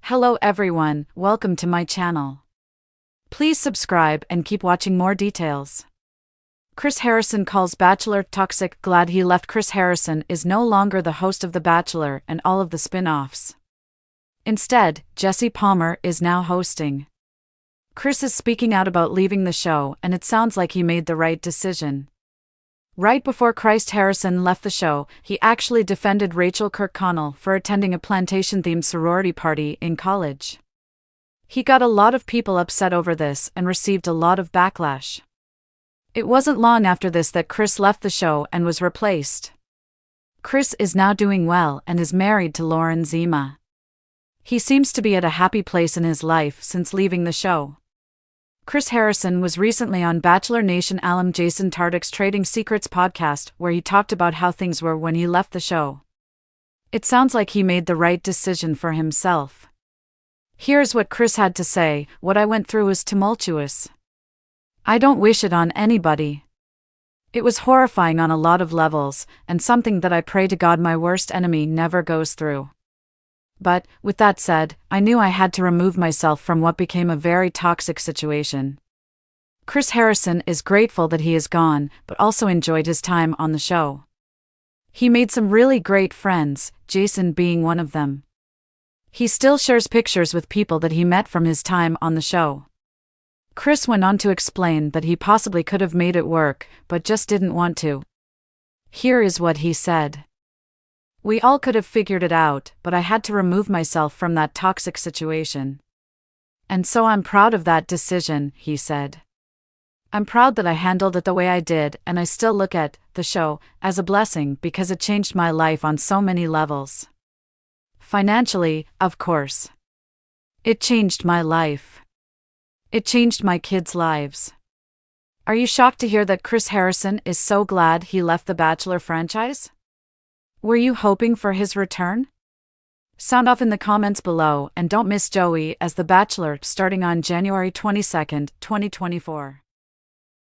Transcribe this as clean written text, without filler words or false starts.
Hello everyone, welcome to my channel. Please subscribe and keep watching more details. Chris Harrison calls Bachelor toxic. Glad he left. Chris Harrison is no longer the host of The Bachelor and all of the spin-offs. Instead, Jesse Palmer is now hosting. Chris is speaking out about leaving the show, and it sounds like he made the right decision. Right before Chris Harrison left the show, he actually defended Rachel Kirkconnell for attending a plantation-themed sorority party in college. He got a lot of people upset over this and received a lot of backlash. It wasn't long after this that Chris left the show and was replaced. Chris is now doing well and is married to Lauren Zima. He seems to be at a happy place in his life since leaving the show. Chris Harrison was recently on Bachelor Nation alum Jason Tartick's Trading Secrets podcast, where he talked about how things were when he left the show. It sounds like he made the right decision for himself. Here's what Chris had to say: "What I went through was tumultuous. I don't wish it on anybody. It was horrifying on a lot of levels, and something that I pray to God my worst enemy never goes through. But, with that said, I knew I had to remove myself from what became a very toxic situation." Chris Harrison is grateful that he is gone, but also enjoyed his time on the show. He made some really great friends, Jason being one of them. He still shares pictures with people that he met from his time on the show. Chris went on to explain that he possibly could have made it work, but just didn't want to. Here is what he said. "We all could have figured it out, but I had to remove myself from that toxic situation. And so I'm proud of that decision," he said. "I'm proud that I handled it the way I did, and I still look at the show as a blessing because it changed my life on so many levels. Financially, of course. It changed my life. It changed my kids' lives." Are you shocked to hear that Chris Harrison is so glad he left the Bachelor franchise? Were you hoping for his return? Sound off in the comments below, and don't miss Joey as The Bachelor starting on January 22, 2024.